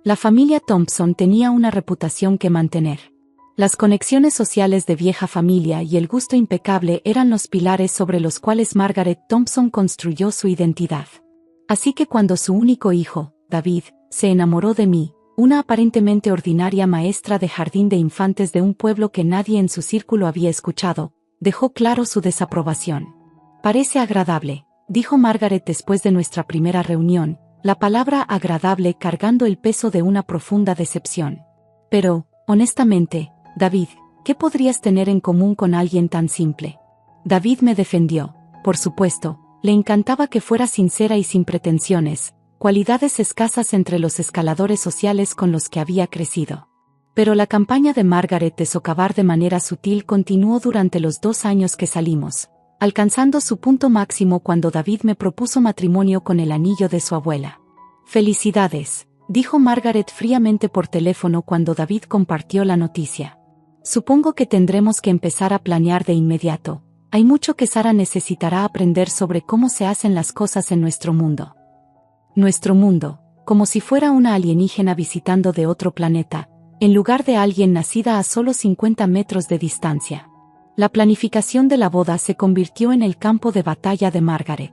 La familia Thompson tenía una reputación que mantener. Las conexiones sociales de vieja familia y el gusto impecable eran los pilares sobre los cuales Margaret Thompson construyó su identidad. Así que cuando su único hijo, David, se enamoró de mí, una aparentemente ordinaria maestra de jardín de infantes de un pueblo que nadie en su círculo había escuchado, dejó claro su desaprobación. «Parece agradable», dijo Margaret después de nuestra primera reunión, la palabra agradable cargando el peso de una profunda decepción. «Pero, honestamente, David, ¿qué podrías tener en común con alguien tan simple?» David me defendió. Por supuesto, le encantaba que fuera sincera y sin pretensiones, cualidades escasas entre los escaladores sociales con los que había crecido. Pero la campaña de Margaret de socavar de manera sutil continuó durante los 2 años que salimos, alcanzando su punto máximo cuando David me propuso matrimonio con el anillo de su abuela. «Felicidades», dijo Margaret fríamente por teléfono cuando David compartió la noticia. «Supongo que tendremos que empezar a planear de inmediato. Hay mucho que Sara necesitará aprender sobre cómo se hacen las cosas en nuestro mundo». Nuestro mundo, como si fuera una alienígena visitando de otro planeta, en lugar de alguien nacida a solo 50 metros de distancia. La planificación de la boda se convirtió en el campo de batalla de Margaret.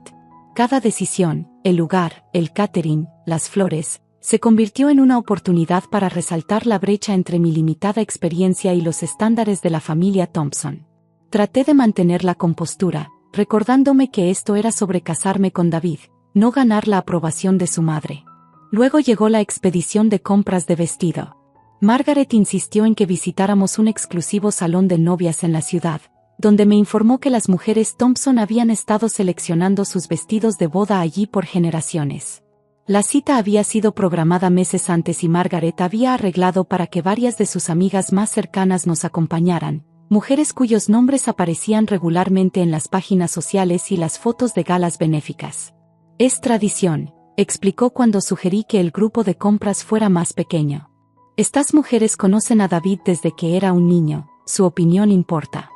Cada decisión, el lugar, el catering, las flores, se convirtió en una oportunidad para resaltar la brecha entre mi limitada experiencia y los estándares de la familia Thompson. Traté de mantener la compostura, recordándome que esto era sobre casarme con David, no ganar la aprobación de su madre. Luego llegó la expedición de compras de vestido. Margaret insistió en que visitáramos un exclusivo salón de novias en la ciudad, donde me informó que las mujeres Thompson habían estado seleccionando sus vestidos de boda allí por generaciones. La cita había sido programada meses antes y Margaret había arreglado para que varias de sus amigas más cercanas nos acompañaran, mujeres cuyos nombres aparecían regularmente en las páginas sociales y las fotos de galas benéficas. «Es tradición», explicó cuando sugerí que el grupo de compras fuera más pequeño. «Estas mujeres conocen a David desde que era un niño, su opinión importa».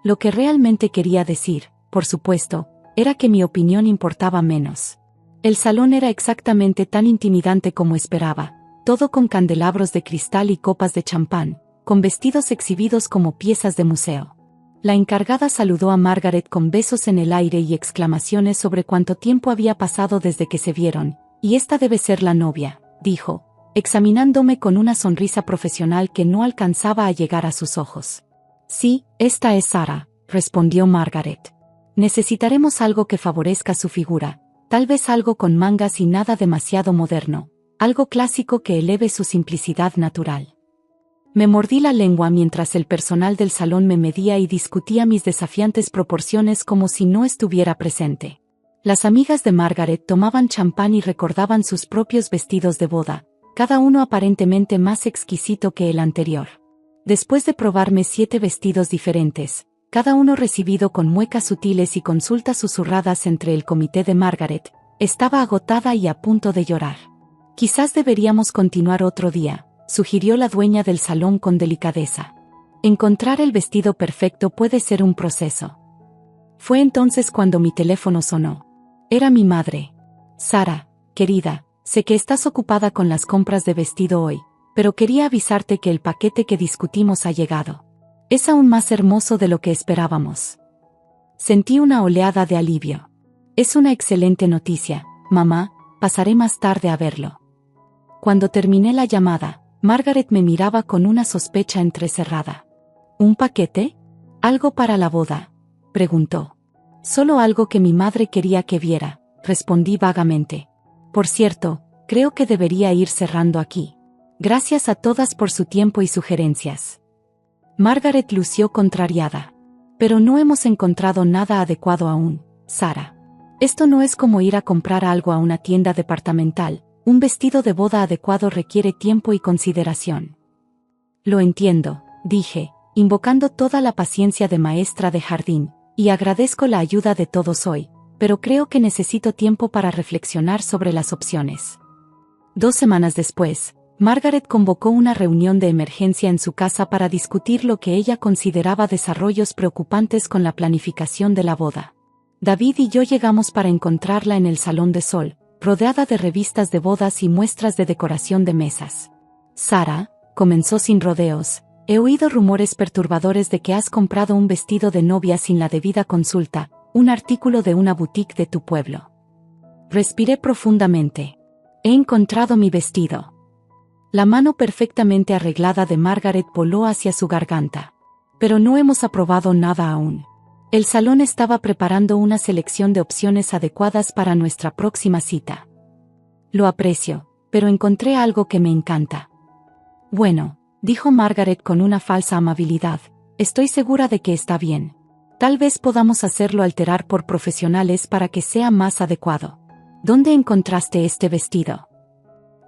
Lo que realmente quería decir, por supuesto, era que mi opinión importaba menos. El salón era exactamente tan intimidante como esperaba, todo con candelabros de cristal y copas de champán, con vestidos exhibidos como piezas de museo. La encargada saludó a Margaret con besos en el aire y exclamaciones sobre cuánto tiempo había pasado desde que se vieron, «Y esta debe ser la novia», dijo, examinándome con una sonrisa profesional que no alcanzaba a llegar a sus ojos. «Sí, esta es Sara», respondió Margaret. «Necesitaremos algo que favorezca su figura, tal vez algo con mangas y nada demasiado moderno, algo clásico que eleve su simplicidad natural». Me mordí la lengua mientras el personal del salón me medía y discutía mis desafiantes proporciones como si no estuviera presente. Las amigas de Margaret tomaban champán y recordaban sus propios vestidos de boda, cada uno aparentemente más exquisito que el anterior. Después de probarme 7 vestidos diferentes, cada uno recibido con muecas sutiles y consultas susurradas entre el comité de Margaret, estaba agotada y a punto de llorar. «Quizás deberíamos continuar otro día», sugirió la dueña del salón con delicadeza. «Encontrar el vestido perfecto puede ser un proceso». Fue entonces cuando mi teléfono sonó. Era mi madre. «Sara, querida, sé que estás ocupada con las compras de vestido hoy, pero quería avisarte que el paquete que discutimos ha llegado. Es aún más hermoso de lo que esperábamos». Sentí una oleada de alivio. «Es una excelente noticia, mamá, pasaré más tarde a verlo». Cuando terminé la llamada, Margaret me miraba con una sospecha entrecerrada. «¿Un paquete? ¿Algo para la boda?», preguntó. «Solo algo que mi madre quería que viera», respondí vagamente. «Por cierto, creo que debería ir cerrando aquí. Gracias a todas por su tiempo y sugerencias». Margaret lució contrariada. «Pero no hemos encontrado nada adecuado aún, Sara. Esto no es como ir a comprar algo a una tienda departamental. Un vestido de boda adecuado requiere tiempo y consideración». «Lo entiendo», dije, invocando toda la paciencia de maestra de jardín, «y agradezco la ayuda de todos hoy, pero creo que necesito tiempo para reflexionar sobre las opciones». 2 semanas después, Margaret convocó una reunión de emergencia en su casa para discutir lo que ella consideraba desarrollos preocupantes con la planificación de la boda. David y yo llegamos para encontrarla en el salón de sol, rodeada de revistas de bodas y muestras de decoración de mesas. Sara, comenzó sin rodeos, he oído rumores perturbadores de que has comprado un vestido de novia sin la debida consulta, un artículo de una boutique de tu pueblo. Respiré profundamente. He encontrado mi vestido. La mano perfectamente arreglada de Margaret voló hacia su garganta. Pero no hemos aprobado nada aún. El salón estaba preparando una selección de opciones adecuadas para nuestra próxima cita. Lo aprecio, pero encontré algo que me encanta. Bueno, dijo Margaret con una falsa amabilidad, estoy segura de que está bien. Tal vez podamos hacerlo alterar por profesionales para que sea más adecuado. ¿Dónde encontraste este vestido?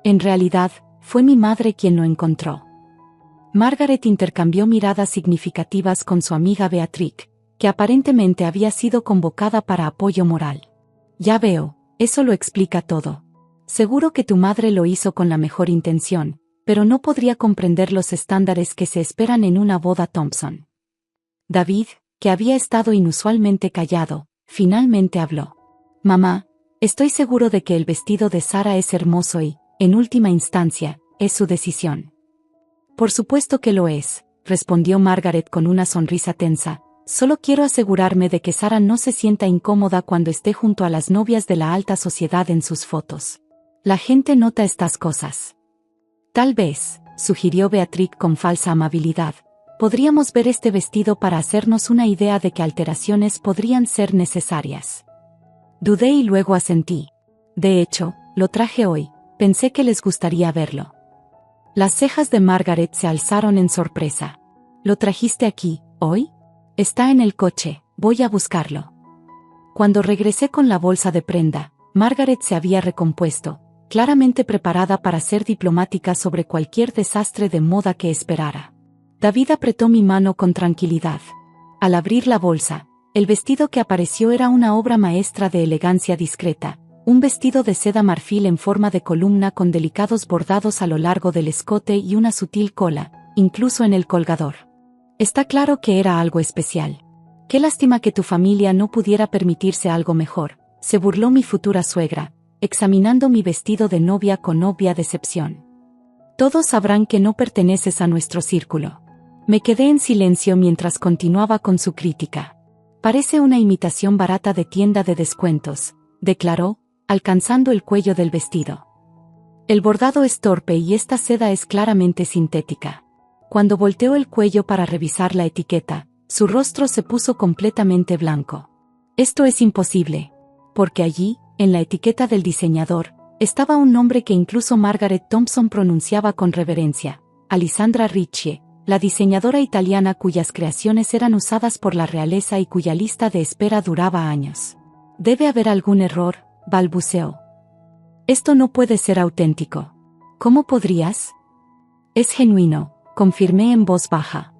En realidad, fue mi madre quien lo encontró. Margaret intercambió miradas significativas con su amiga Beatriz, que aparentemente había sido convocada para apoyo moral. Ya veo, eso lo explica todo. Seguro que tu madre lo hizo con la mejor intención, pero no podría comprender los estándares que se esperan en una boda Thompson. David, que había estado inusualmente callado, finalmente habló. Mamá, estoy seguro de que el vestido de Sara es hermoso y, en última instancia, es su decisión. Por supuesto que lo es, respondió Margaret con una sonrisa tensa. Solo quiero asegurarme de que Sara no se sienta incómoda cuando esté junto a las novias de la alta sociedad en sus fotos. La gente nota estas cosas. Tal vez, sugirió Beatriz con falsa amabilidad, podríamos ver este vestido para hacernos una idea de qué alteraciones podrían ser necesarias. Dudé y luego asentí. De hecho, lo traje hoy, pensé que les gustaría verlo. Las cejas de Margaret se alzaron en sorpresa. ¿Lo trajiste aquí, hoy? Está en el coche, voy a buscarlo. Cuando regresé con la bolsa de prenda, Margaret se había recompuesto, claramente preparada para ser diplomática sobre cualquier desastre de moda que esperara. David apretó mi mano con tranquilidad. Al abrir la bolsa, el vestido que apareció era una obra maestra de elegancia discreta, un vestido de seda marfil en forma de columna con delicados bordados a lo largo del escote y una sutil cola, incluso en el colgador. Está claro que era algo especial. Qué lástima que tu familia no pudiera permitirse algo mejor, se burló mi futura suegra, examinando mi vestido de novia con obvia decepción. Todos sabrán que no perteneces a nuestro círculo. Me quedé en silencio mientras continuaba con su crítica. Parece una imitación barata de tienda de descuentos, declaró, alcanzando el cuello del vestido. El bordado es torpe y esta seda es claramente sintética. Cuando volteó el cuello para revisar la etiqueta, su rostro se puso completamente blanco. Esto es imposible. Porque allí, en la etiqueta del diseñador, estaba un nombre que incluso Margaret Thompson pronunciaba con reverencia, Alessandra Ricci, la diseñadora italiana cuyas creaciones eran usadas por la realeza y cuya lista de espera duraba años. Debe haber algún error, balbuceó. Esto no puede ser auténtico. ¿Cómo podrías? Es genuino, confirmé en voz baja.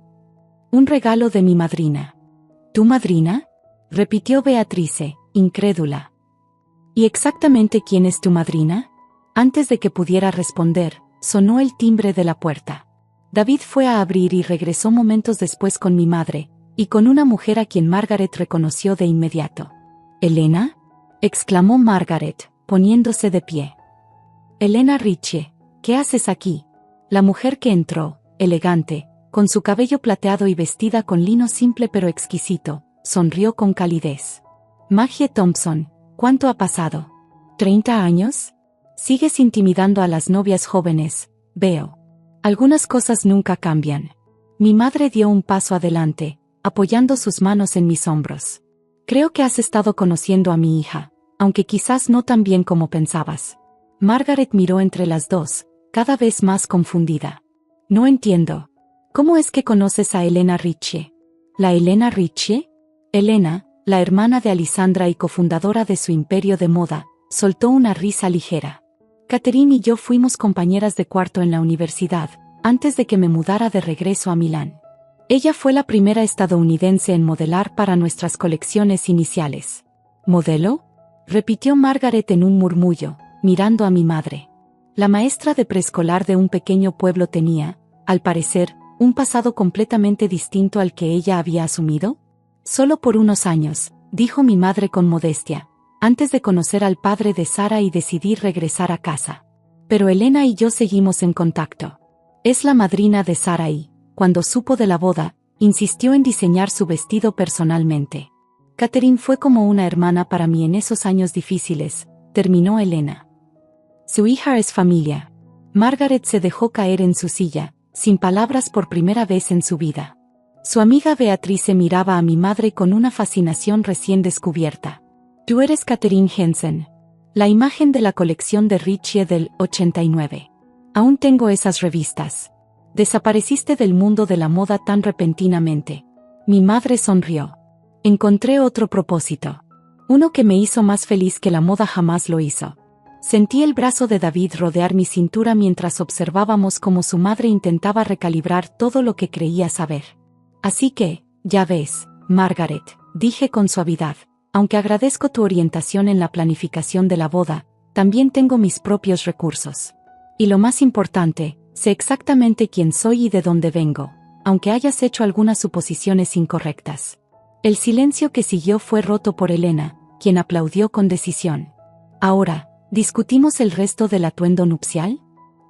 Un regalo de mi madrina. ¿Tu madrina? Repitió Beatrice, incrédula. ¿Y exactamente quién es tu madrina? Antes de que pudiera responder, sonó el timbre de la puerta. David fue a abrir y regresó momentos después con mi madre, y con una mujer a quien Margaret reconoció de inmediato. ¿Elena? Exclamó Margaret, poniéndose de pie. Elena Ricci, ¿qué haces aquí? La mujer que entró, elegante, con su cabello plateado y vestida con lino simple pero exquisito, sonrió con calidez. Maggie Thompson, ¿cuánto ha pasado? ¿30 años? Sigues intimidando a las novias jóvenes, veo. Algunas cosas nunca cambian. Mi madre dio un paso adelante, apoyando sus manos en mis hombros. Creo que has estado conociendo a mi hija, aunque quizás no tan bien como pensabas. Margaret miró entre las dos, cada vez más confundida. No entiendo. ¿Cómo es que conoces a Elena Ricci? ¿La Elena Ricci? Elena, la hermana de Alessandra y cofundadora de su imperio de moda, soltó una risa ligera. Catherine y yo fuimos compañeras de cuarto en la universidad, antes de que me mudara de regreso a Milán. Ella fue la primera estadounidense en modelar para nuestras colecciones iniciales. ¿Modelo? Repitió Margaret en un murmullo, mirando a mi madre. La maestra de preescolar de un pequeño pueblo tenía, al parecer, un pasado completamente distinto al que ella había asumido. Solo por unos años, dijo mi madre con modestia, antes de conocer al padre de Sara y decidir regresar a casa. Pero Elena y yo seguimos en contacto. Es la madrina de Sara y, cuando supo de la boda, insistió en diseñar su vestido personalmente. Catherine fue como una hermana para mí en esos años difíciles, terminó Elena. Su hija es familia. Margaret se dejó caer en su silla, sin palabras por primera vez en su vida. Su amiga Beatrice miraba a mi madre con una fascinación recién descubierta. Tú eres Catherine Henson. La imagen de la colección de Ritchie del 89. Aún tengo esas revistas. Desapareciste del mundo de la moda tan repentinamente. Mi madre sonrió. Encontré otro propósito. Uno que me hizo más feliz que la moda jamás lo hizo. Sentí el brazo de David rodear mi cintura mientras observábamos cómo su madre intentaba recalibrar todo lo que creía saber. Así que, ya ves, Margaret, dije con suavidad, aunque agradezco tu orientación en la planificación de la boda, también tengo mis propios recursos. Y lo más importante, sé exactamente quién soy y de dónde vengo, aunque hayas hecho algunas suposiciones incorrectas. El silencio que siguió fue roto por Elena, quien aplaudió con decisión. Ahora, ¿discutimos el resto del atuendo nupcial?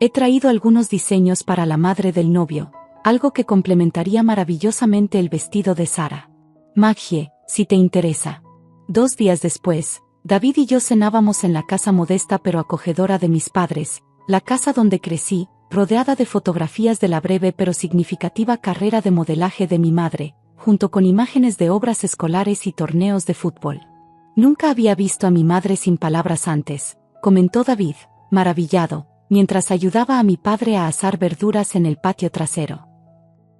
He traído algunos diseños para la madre del novio, algo que complementaría maravillosamente el vestido de Sara. Maggie, si te interesa. 2 días después, David y yo cenábamos en la casa modesta pero acogedora de mis padres, la casa donde crecí, rodeada de fotografías de la breve pero significativa carrera de modelaje de mi madre, junto con imágenes de obras escolares y torneos de fútbol. Nunca había visto a mi madre sin palabras antes, comentó David, maravillado, mientras ayudaba a mi padre a asar verduras en el patio trasero.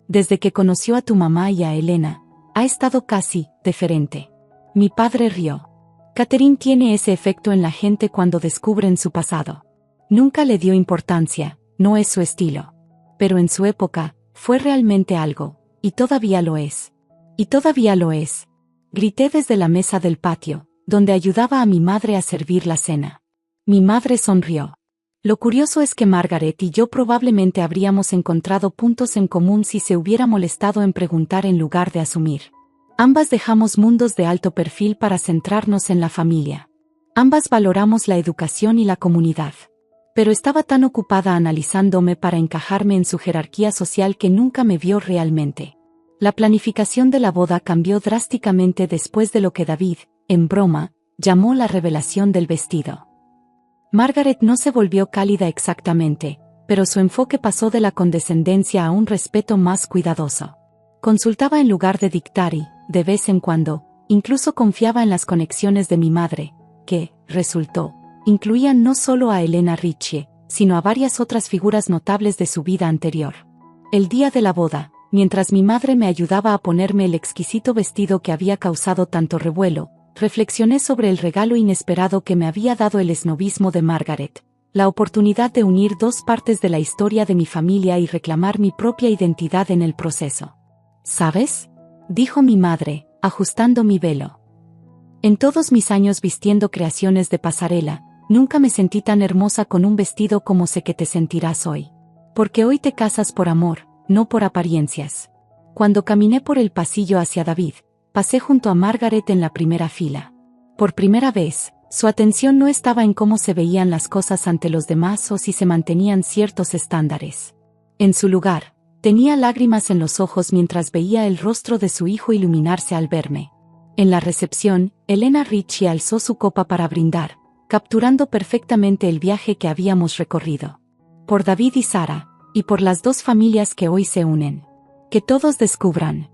Desde que conoció a tu mamá y a Elena, ha estado casi diferente. Mi padre rió. Catherine tiene ese efecto en la gente cuando descubren su pasado. Nunca le dio importancia, no es su estilo. Pero en su época, fue realmente algo, y todavía lo es. Y todavía lo es. Grité desde la mesa del patio, donde ayudaba a mi madre a servir la cena. Mi madre sonrió. Lo curioso es que Margaret y yo probablemente habríamos encontrado puntos en común si se hubiera molestado en preguntar en lugar de asumir. Ambas dejamos mundos de alto perfil para centrarnos en la familia. Ambas valoramos la educación y la comunidad. Pero estaba tan ocupada analizándome para encajarme en su jerarquía social que nunca me vio realmente. La planificación de la boda cambió drásticamente después de lo que David, en broma, llamó la revelación del vestido. Margaret no se volvió cálida exactamente, pero su enfoque pasó de la condescendencia a un respeto más cuidadoso. Consultaba en lugar de dictar y, de vez en cuando, incluso confiaba en las conexiones de mi madre, que, resultó, incluían no solo a Elena Ritchie, sino a varias otras figuras notables de su vida anterior. El día de la boda, mientras mi madre me ayudaba a ponerme el exquisito vestido que había causado tanto revuelo, reflexioné sobre el regalo inesperado que me había dado el esnobismo de Margaret, la oportunidad de unir 2 partes de la historia de mi familia y reclamar mi propia identidad en el proceso. ¿Sabes?, dijo mi madre, ajustando mi velo. En todos mis años vistiendo creaciones de pasarela, nunca me sentí tan hermosa con un vestido como sé que te sentirás hoy. Porque hoy te casas por amor, no por apariencias. Cuando caminé por el pasillo hacia David, pasé junto a Margaret en la primera fila. Por primera vez, su atención no estaba en cómo se veían las cosas ante los demás o si se mantenían ciertos estándares. En su lugar, tenía lágrimas en los ojos mientras veía el rostro de su hijo iluminarse al verme. En la recepción, Elena Ritchie alzó su copa para brindar, capturando perfectamente el viaje que habíamos recorrido. Por David y Sara, y por las 2 familias que hoy se unen. Que todos descubran,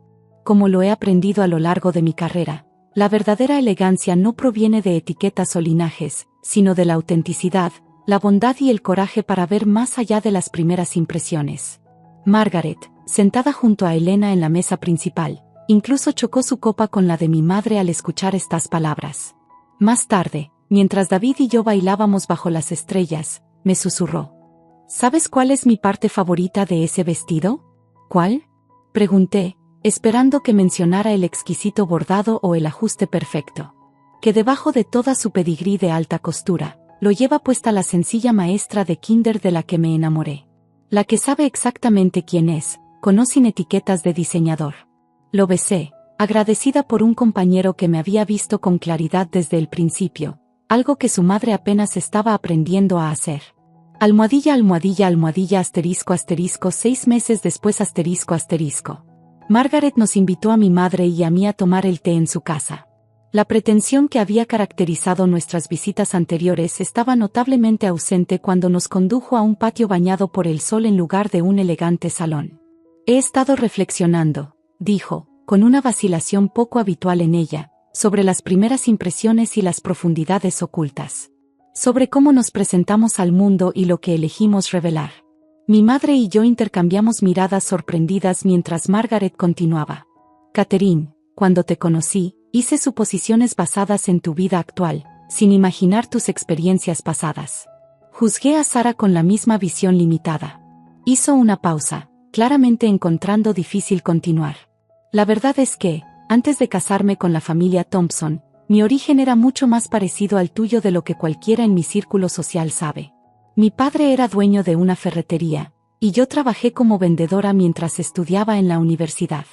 como lo he aprendido a lo largo de mi carrera, la verdadera elegancia no proviene de etiquetas o linajes, sino de la autenticidad, la bondad y el coraje para ver más allá de las primeras impresiones. Margaret, sentada junto a Elena en la mesa principal, incluso chocó su copa con la de mi madre al escuchar estas palabras. Más tarde, mientras David y yo bailábamos bajo las estrellas, me susurró. ¿Sabes cuál es mi parte favorita de ese vestido? ¿Cuál?, pregunté, esperando que mencionara el exquisito bordado o el ajuste perfecto. Que debajo de toda su pedigrí de alta costura, lo lleva puesta la sencilla maestra de kinder de la que me enamoré. La que sabe exactamente quién es, conoce sin etiquetas de diseñador. Lo besé, agradecida por un compañero que me había visto con claridad desde el principio, algo que su madre apenas estaba aprendiendo a hacer. Almohadilla, almohadilla, almohadilla, asterisco, asterisco, 6 meses después, asterisco, asterisco. Margaret nos invitó a mi madre y a mí a tomar el té en su casa. La pretensión que había caracterizado nuestras visitas anteriores estaba notablemente ausente cuando nos condujo a un patio bañado por el sol en lugar de un elegante salón. He estado reflexionando, dijo, con una vacilación poco habitual en ella, sobre las primeras impresiones y las profundidades ocultas. Sobre cómo nos presentamos al mundo y lo que elegimos revelar. Mi madre y yo intercambiamos miradas sorprendidas mientras Margaret continuaba. Catherine, cuando te conocí, hice suposiciones basadas en tu vida actual, sin imaginar tus experiencias pasadas. Juzgué a Sarah con la misma visión limitada. Hizo una pausa, claramente encontrando difícil continuar. La verdad es que, antes de casarme con la familia Thompson, mi origen era mucho más parecido al tuyo de lo que cualquiera en mi círculo social sabe. Mi padre era dueño de una ferretería, y yo trabajé como vendedora mientras estudiaba en la universidad.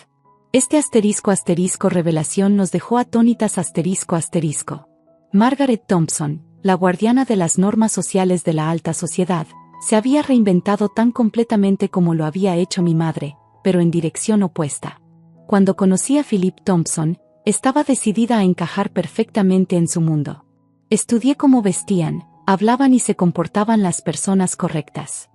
Este asterisco asterisco revelación nos dejó atónitas asterisco asterisco. Margaret Thompson, la guardiana de las normas sociales de la alta sociedad, se había reinventado tan completamente como lo había hecho mi madre, pero en dirección opuesta. Cuando conocí a Philip Thompson, estaba decidida a encajar perfectamente en su mundo. Estudié cómo vestían, hablaban y se comportaban las personas correctas.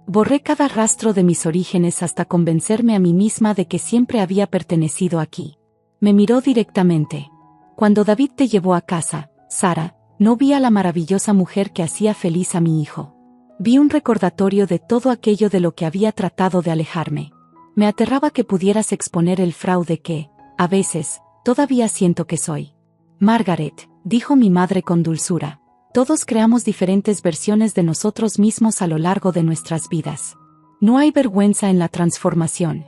Borré cada rastro de mis orígenes hasta convencerme a mí misma de que siempre había pertenecido aquí. Me miró directamente. Cuando David te llevó a casa, Sarah, no vi a la maravillosa mujer que hacía feliz a mi hijo. Vi un recordatorio de todo aquello de lo que había tratado de alejarme. Me aterraba que pudieras exponer el fraude que, a veces, todavía siento que soy. Margaret, dijo mi madre con dulzura. Todos creamos diferentes versiones de nosotros mismos a lo largo de nuestras vidas. No hay vergüenza en la transformación.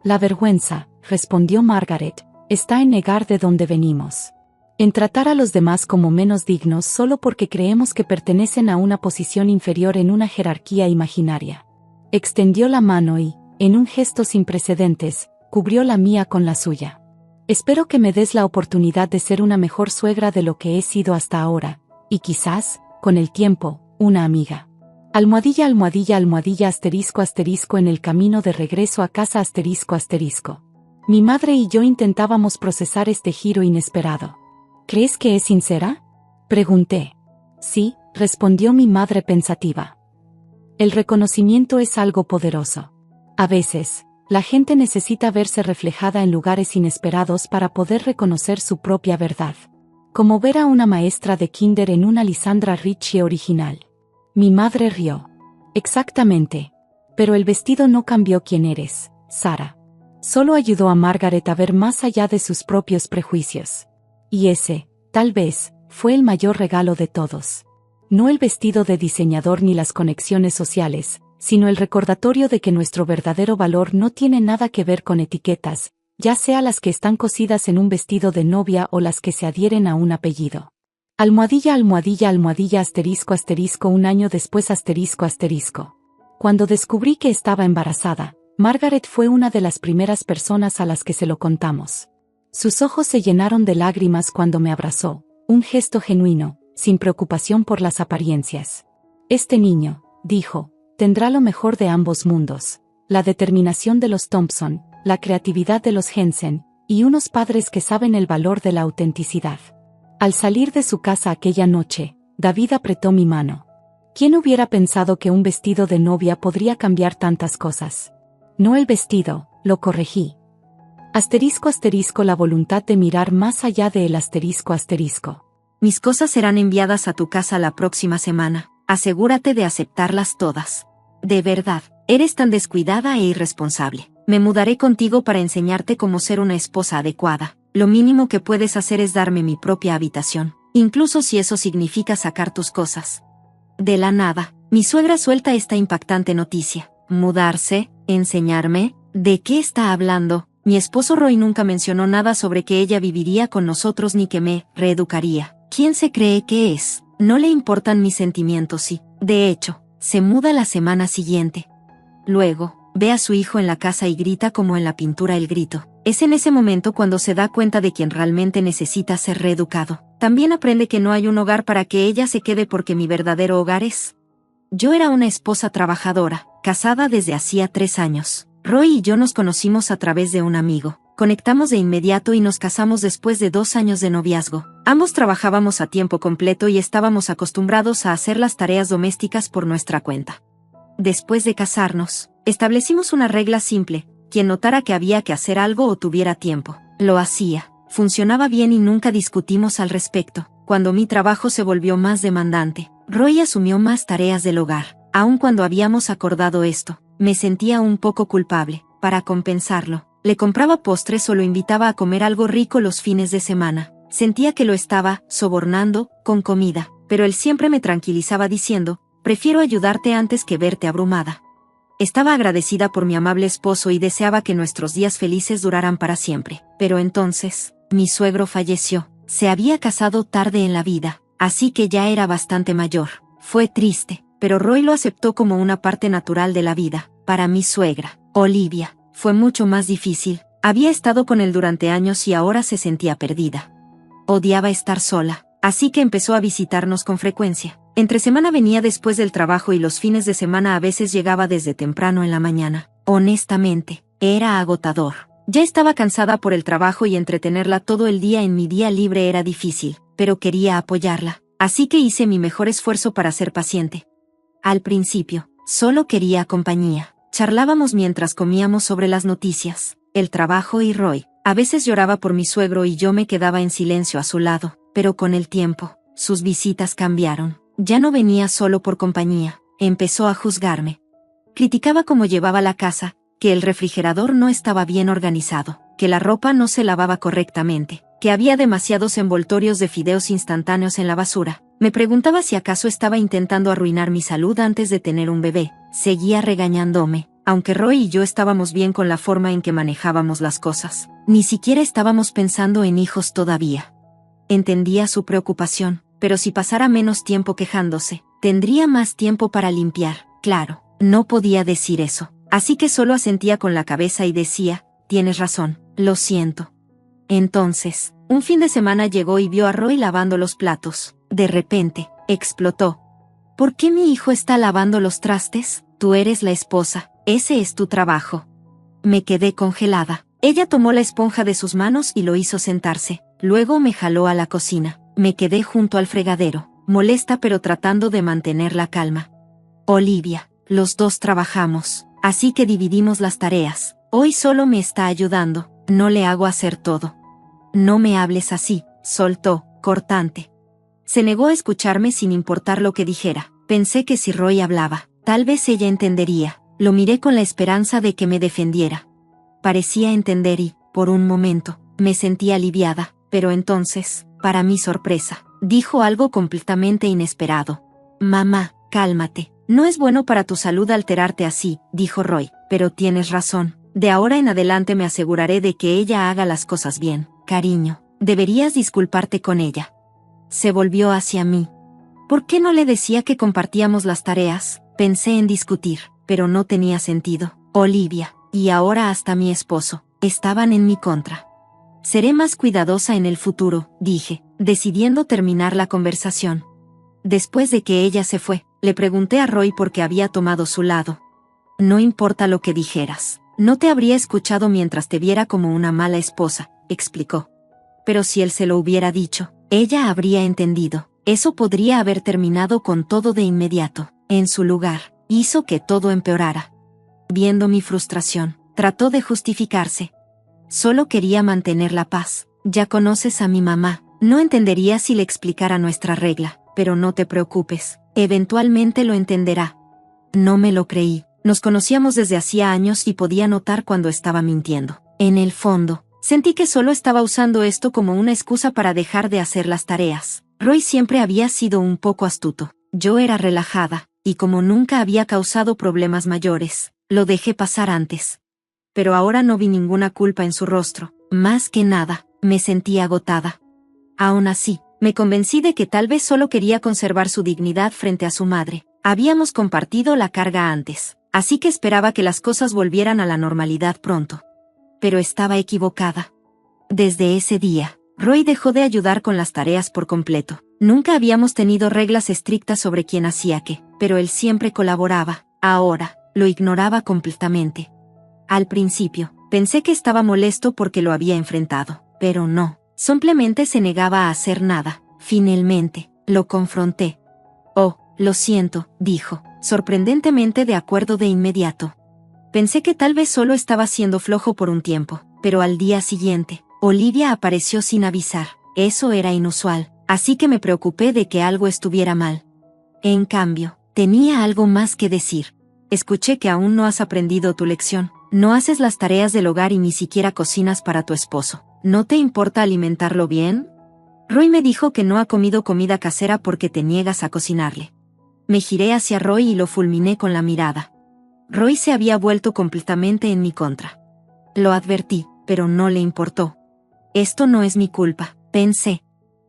La vergüenza, respondió Margaret, está en negar de dónde venimos. En tratar a los demás como menos dignos solo porque creemos que pertenecen a una posición inferior en una jerarquía imaginaria. Extendió la mano y, en un gesto sin precedentes, cubrió la mía con la suya. Espero que me des la oportunidad de ser una mejor suegra de lo que he sido hasta ahora. Y quizás, con el tiempo, una amiga. Almohadilla, almohadilla, almohadilla, asterisco, asterisco en el camino de regreso a casa, asterisco, asterisco. Mi madre y yo intentábamos procesar este giro inesperado. ¿Crees que es sincera? Pregunté. Sí, respondió mi madre pensativa. El reconocimiento es algo poderoso. A veces, la gente necesita verse reflejada en lugares inesperados para poder reconocer su propia verdad. Como ver a una maestra de kinder en una Lisandra Ricci original. Mi madre rió. Exactamente. Pero el vestido no cambió quién eres, Sarah. Solo ayudó a Margaret a ver más allá de sus propios prejuicios. Y ese, tal vez, fue el mayor regalo de todos. No el vestido de diseñador ni las conexiones sociales, sino el recordatorio de que nuestro verdadero valor no tiene nada que ver con etiquetas, ya sea las que están cosidas en un vestido de novia o las que se adhieren a un apellido. Almohadilla, almohadilla, almohadilla, asterisco, asterisco, un año después, asterisco, asterisco. Cuando descubrí que estaba embarazada, Margaret fue una de las primeras personas a las que se lo contamos. Sus ojos se llenaron de lágrimas cuando me abrazó, un gesto genuino, sin preocupación por las apariencias. Este niño, dijo, tendrá lo mejor de ambos mundos, la determinación de los Thompson, la creatividad de los Jensen, y unos padres que saben el valor de la autenticidad. Al salir de su casa aquella noche, David apretó mi mano. ¿Quién hubiera pensado que un vestido de novia podría cambiar tantas cosas? No el vestido, lo corregí. Asterisco, asterisco, la voluntad de mirar más allá del asterisco, asterisco. Mis cosas serán enviadas a tu casa la próxima semana. Asegúrate de aceptarlas todas. De verdad, eres tan descuidada e irresponsable. Me mudaré contigo para enseñarte cómo ser una esposa adecuada. Lo mínimo que puedes hacer es darme mi propia habitación, incluso si eso significa sacar tus cosas. De la nada, mi suegra suelta esta impactante noticia. ¿Mudarse? ¿Enseñarme? ¿De qué está hablando? Mi esposo Roy nunca mencionó nada sobre que ella viviría con nosotros ni que me reeducaría. ¿Quién se cree que es? No le importan mis sentimientos y, de hecho, se muda la semana siguiente. Luego, Ve a su hijo en la casa y grita como en la pintura el grito. Es en ese momento cuando se da cuenta de quien realmente necesita ser reeducado. También aprende que no hay un hogar para que ella se quede porque mi verdadero hogar es. Yo era una esposa trabajadora, casada desde hacía 3 años. Roy y yo nos conocimos a través de un amigo. Conectamos de inmediato y nos casamos después de 2 años de noviazgo. Ambos trabajábamos a tiempo completo y estábamos acostumbrados a hacer las tareas domésticas por nuestra cuenta. Después de casarnos, establecimos una regla simple: quien notara que había que hacer algo o tuviera tiempo, lo hacía. Funcionaba bien y nunca discutimos al respecto. Cuando mi trabajo se volvió más demandante, Roy asumió más tareas del hogar. Aun cuando habíamos acordado esto, me sentía un poco culpable. Para compensarlo, le compraba postres o lo invitaba a comer algo rico los fines de semana. Sentía que lo estaba sobornando con comida, pero él siempre me tranquilizaba diciendo: prefiero ayudarte antes que verte abrumada. Estaba agradecida por mi amable esposo y deseaba que nuestros días felices duraran para siempre. Pero entonces, mi suegro falleció. Se había casado tarde en la vida, así que ya era bastante mayor. Fue triste, pero Roy lo aceptó como una parte natural de la vida. Para mi suegra, Olivia, fue mucho más difícil. Había estado con él durante años y ahora se sentía perdida. Odiaba estar sola, así que empezó a visitarnos con frecuencia. Entre semana venía después del trabajo y los fines de semana a veces llegaba desde temprano en la mañana. Honestamente, era agotador. Ya estaba cansada por el trabajo y entretenerla todo el día en mi día libre era difícil, pero quería apoyarla, así que hice mi mejor esfuerzo para ser paciente. Al principio, solo quería compañía. Charlábamos mientras comíamos sobre las noticias, el trabajo y Roy. A veces lloraba por mi suegro y yo me quedaba en silencio a su lado, pero con el tiempo, sus visitas cambiaron. Ya no venía solo por compañía, empezó a juzgarme. Criticaba cómo llevaba la casa, que el refrigerador no estaba bien organizado, que la ropa no se lavaba correctamente, que había demasiados envoltorios de fideos instantáneos en la basura. Me preguntaba si acaso estaba intentando arruinar mi salud antes de tener un bebé. Seguía regañándome, aunque Roy y yo estábamos bien con la forma en que manejábamos las cosas. Ni siquiera estábamos pensando en hijos todavía. Entendía su preocupación, pero si pasara menos tiempo quejándose, tendría más tiempo para limpiar. Claro, no podía decir eso, así que solo asentía con la cabeza y decía: tienes razón, lo siento. Entonces, un fin de semana llegó y vio a Roy lavando los platos. De repente, explotó. ¿Por qué mi hijo está lavando los trastes? Tú eres la esposa, ese es tu trabajo. Me quedé congelada. Ella tomó la esponja de sus manos y lo hizo sentarse. Luego me jaló a la cocina. Me quedé junto al fregadero, molesta pero tratando de mantener la calma. Olivia, los dos trabajamos, así que dividimos las tareas. Hoy solo me está ayudando, no le hago hacer todo. No me hables así, soltó, cortante. Se negó a escucharme sin importar lo que dijera. Pensé que si Roy hablaba, tal vez ella entendería. Lo miré con la esperanza de que me defendiera. Parecía entender y, por un momento, me sentí aliviada, pero entonces, para mi sorpresa, dijo algo completamente inesperado. Mamá, cálmate. No es bueno para tu salud alterarte así, dijo Roy, pero tienes razón. De ahora en adelante me aseguraré de que ella haga las cosas bien. Cariño, deberías disculparte con ella. Se volvió hacia mí. ¿Por qué no le decía que compartíamos las tareas? Pensé en discutir, pero no tenía sentido. Olivia, y ahora hasta mi esposo, estaban en mi contra. Seré más cuidadosa en el futuro, dije, decidiendo terminar la conversación. Después de que ella se fue, le pregunté a Roy por qué había tomado su lado. No importa lo que dijeras. No te habría escuchado mientras te viera como una mala esposa, explicó. Pero si él se lo hubiera dicho, ella habría entendido. Eso podría haber terminado con todo de inmediato. En su lugar, hizo que todo empeorara. Viendo mi frustración, trató de justificarse. Solo quería mantener la paz. Ya conoces a mi mamá. No entendería si le explicara nuestra regla, pero no te preocupes, eventualmente lo entenderá. No me lo creí. Nos conocíamos desde hacía años y podía notar cuando estaba mintiendo. En el fondo, sentí que solo estaba usando esto como una excusa para dejar de hacer las tareas. Roy siempre había sido un poco astuto. Yo era relajada, y como nunca había causado problemas mayores, lo dejé pasar antes. Pero ahora no vi ninguna culpa en su rostro. Más que nada, me sentí agotada. Aún así, me convencí de que tal vez solo quería conservar su dignidad frente a su madre. Habíamos compartido la carga antes. así que esperaba que las cosas volvieran a la normalidad pronto. Pero estaba equivocada. Desde ese día, Roy dejó de ayudar con las tareas por completo. Nunca habíamos tenido reglas estrictas sobre quién hacía qué, pero él siempre colaboraba. Ahora, lo ignoraba completamente. Al principio, pensé que estaba molesto porque lo había enfrentado, pero no. Simplemente se negaba a hacer nada. Finalmente, lo confronté. Oh, lo siento, dijo, sorprendentemente de acuerdo de inmediato. Pensé que tal vez solo estaba siendo flojo por un tiempo, pero al día siguiente, Olivia apareció sin avisar. Eso era inusual, así que me preocupé de que algo estuviera mal. En cambio, tenía algo más que decir. Escuché que aún no has aprendido tu lección. No haces las tareas del hogar y ni siquiera cocinas para tu esposo. ¿No te importa alimentarlo bien? Roy me dijo que no ha comido comida casera porque te niegas a cocinarle. Me giré hacia Roy y lo fulminé con la mirada. Roy se había vuelto completamente en mi contra. Lo advertí, pero no le importó. Esto no es mi culpa, pensé.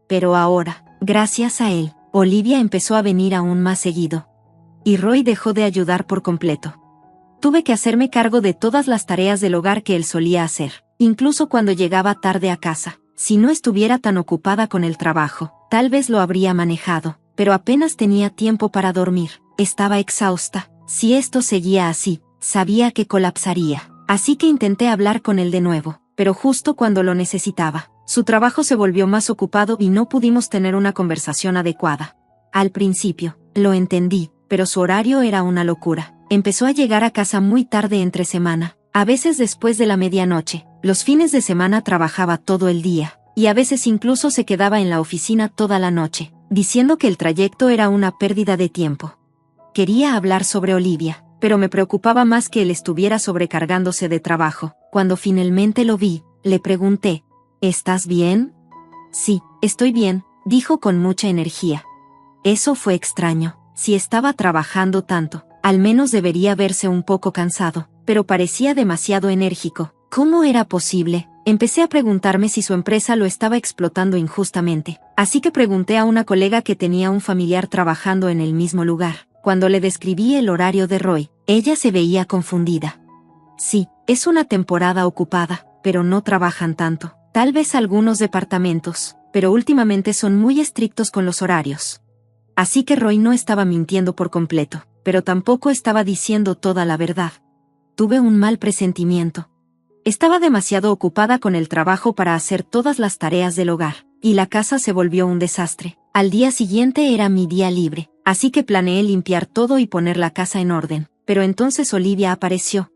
Pero ahora, gracias a él, Olivia empezó a venir aún más seguido. Y Roy dejó de ayudar por completo. Tuve que hacerme cargo de todas las tareas del hogar que él solía hacer, incluso cuando llegaba tarde a casa. Si no estuviera tan ocupada con el trabajo, tal vez lo habría manejado, pero apenas tenía tiempo para dormir. Estaba exhausta. Si esto seguía así, sabía que colapsaría. Así que intenté hablar con él de nuevo, pero justo cuando lo necesitaba, su trabajo se volvió más ocupado y no pudimos tener una conversación adecuada. Al principio, lo entendí, pero su horario era una locura. Empezó a llegar a casa muy tarde entre semana, a veces después de la medianoche. Los fines de semana trabajaba todo el día, y a veces incluso se quedaba en la oficina toda la noche, diciendo que el trayecto era una pérdida de tiempo. Quería hablar sobre Olivia, pero me preocupaba más que él estuviera sobrecargándose de trabajo. Cuando finalmente lo vi, le pregunté, ¿estás bien? Sí, estoy bien, dijo con mucha energía. Eso fue extraño. Si estaba trabajando tanto, al menos debería verse un poco cansado, pero parecía demasiado enérgico. ¿Cómo era posible? Empecé a preguntarme si su empresa lo estaba explotando injustamente, así que pregunté a una colega que tenía un familiar trabajando en el mismo lugar. Cuando le describí el horario de Roy, ella se veía confundida. Sí, es una temporada ocupada, pero no trabajan tanto. Tal vez algunos departamentos, pero últimamente son muy estrictos con los horarios. Así que Roy no estaba mintiendo por completo, pero tampoco estaba diciendo toda la verdad. Tuve un mal presentimiento. Estaba demasiado ocupada con el trabajo para hacer todas las tareas del hogar, y la casa se volvió un desastre. Al día siguiente era mi día libre, así que planeé limpiar todo y poner la casa en orden, pero entonces Olivia apareció.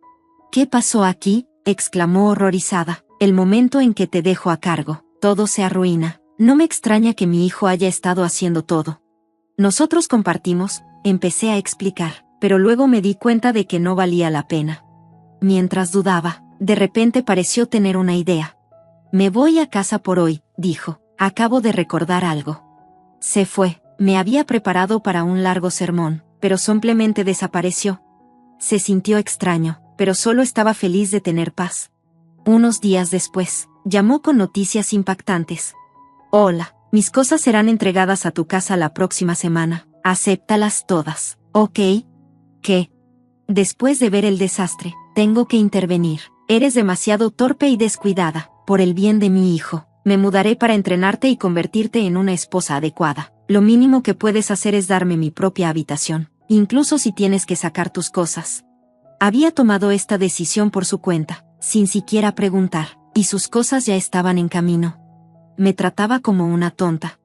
¿Qué pasó aquí?, exclamó horrorizada. El momento en que te dejo a cargo, todo se arruina. No me extraña que mi hijo haya estado haciendo todo. Nosotros compartimos, empecé a explicar, pero luego me di cuenta de que no valía la pena. Mientras dudaba, de repente pareció tener una idea. Me voy a casa por hoy, dijo. Acabo de recordar algo. Se fue. Me había preparado para un largo sermón, pero simplemente desapareció. Se sintió extraño, pero solo estaba feliz de tener paz. Unos días después, llamó con noticias impactantes. Hola, mis cosas serán entregadas a tu casa la próxima semana. Acéptalas todas, ¿ok? ¿Qué? Después de ver el desastre, tengo que intervenir. Eres demasiado torpe y descuidada. Por el bien de mi hijo, me mudaré para entrenarte y convertirte en una esposa adecuada. Lo mínimo que puedes hacer es darme mi propia habitación, incluso si tienes que sacar tus cosas. Había tomado esta decisión por su cuenta, sin siquiera preguntar, y sus cosas ya estaban en camino. Me trataba como una tonta.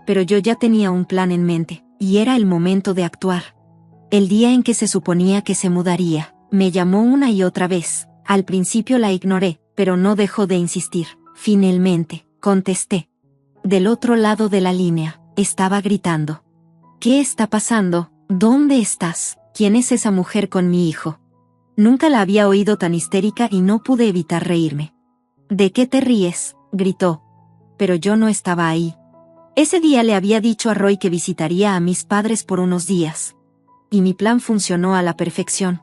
Pero yo ya tenía un plan en mente, y era el momento de actuar. El día en que se suponía que se mudaría, me llamó una y otra vez. Al principio la ignoré, pero no dejó de insistir. Finalmente, contesté. Del otro lado de la línea, estaba gritando. ¿Qué está pasando? ¿Dónde estás? ¿Quién es esa mujer con mi hijo? Nunca la había oído tan histérica y no pude evitar reírme. ¿De qué te ríes?, gritó. Pero yo no estaba ahí. Ese día le había dicho a Roy que visitaría a mis padres por unos días. Y mi plan funcionó a la perfección.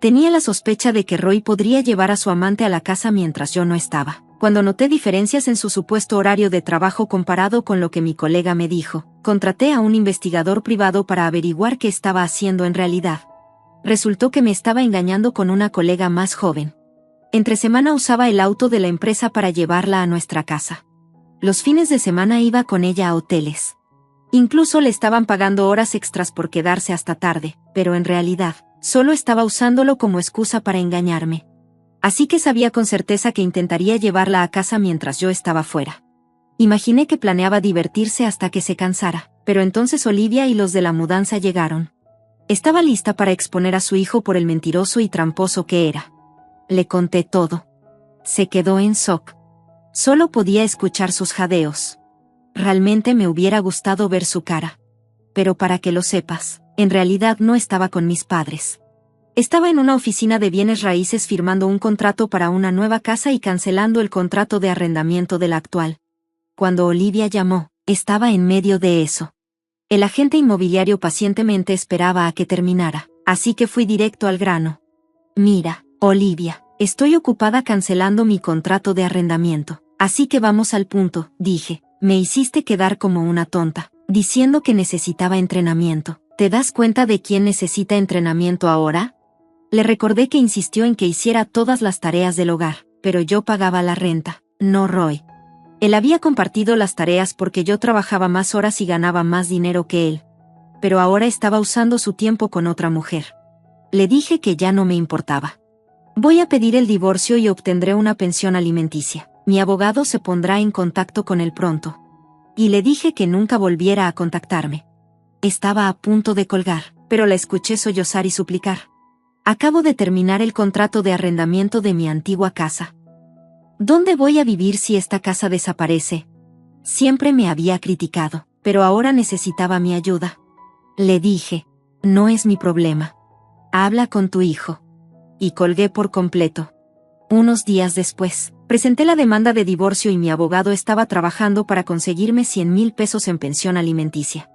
Tenía la sospecha de que Roy podría llevar a su amante a la casa mientras yo no estaba. Cuando noté diferencias en su supuesto horario de trabajo comparado con lo que mi colega me dijo, contraté a un investigador privado para averiguar qué estaba haciendo en realidad. Resultó que me estaba engañando con una colega más joven. Entre semana usaba el auto de la empresa para llevarla a nuestra casa. Los fines de semana iba con ella a hoteles. Incluso le estaban pagando horas extras por quedarse hasta tarde, pero en realidad, solo estaba usándolo como excusa para engañarme. Así que sabía con certeza que intentaría llevarla a casa mientras yo estaba fuera. Imaginé que planeaba divertirse hasta que se cansara, pero entonces Olivia y los de la mudanza llegaron. Estaba lista para exponer a su hijo por el mentiroso y tramposo que era. Le conté todo. Se quedó en shock. Solo podía escuchar sus jadeos. Realmente me hubiera gustado ver su cara. Pero para que lo sepas, en realidad no estaba con mis padres. Estaba en una oficina de bienes raíces firmando un contrato para una nueva casa y cancelando el contrato de arrendamiento de la actual. Cuando Olivia llamó, estaba en medio de eso. El agente inmobiliario pacientemente esperaba a que terminara, así que fui directo al grano. Mira, Olivia, estoy ocupada cancelando mi contrato de arrendamiento, así que vamos al punto, dije. Me hiciste quedar como una tonta, diciendo que necesitaba entrenamiento. ¿Te das cuenta de quién necesita entrenamiento ahora? Le recordé que insistió en que hiciera todas las tareas del hogar, pero yo pagaba la renta, no Roy. Él había compartido las tareas porque yo trabajaba más horas y ganaba más dinero que él. Pero ahora estaba usando su tiempo con otra mujer. Le dije que ya no me importaba. Voy a pedir el divorcio y obtendré una pensión alimenticia. Mi abogado se pondrá en contacto con él pronto. Y le dije que nunca volviera a contactarme. Estaba a punto de colgar, pero la escuché sollozar y suplicar. Acabo de terminar el contrato de arrendamiento de mi antigua casa. ¿Dónde voy a vivir si esta casa desaparece? Siempre me había criticado, pero ahora necesitaba mi ayuda. Le dije, no es mi problema. Habla con tu hijo. Y colgué por completo. Unos días después, presenté la demanda de divorcio y mi abogado estaba trabajando para conseguirme 100,000 pesos en pensión alimenticia.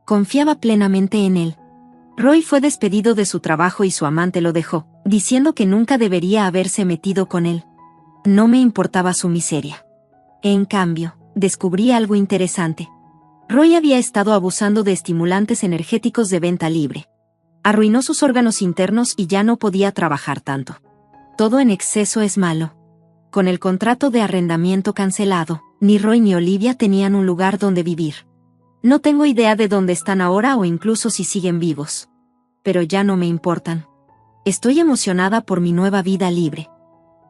Confiaba plenamente en él. Roy fue despedido de su trabajo y su amante lo dejó, diciendo que nunca debería haberse metido con él. No me importaba su miseria. En cambio, descubrí algo interesante. Roy había estado abusando de estimulantes energéticos de venta libre. Arruinó sus órganos internos y ya no podía trabajar tanto. Todo en exceso es malo. Con el contrato de arrendamiento cancelado, ni Roy ni Olivia tenían un lugar donde vivir. No tengo idea de dónde están ahora o incluso si siguen vivos. Pero ya no me importan. Estoy emocionada por mi nueva vida libre.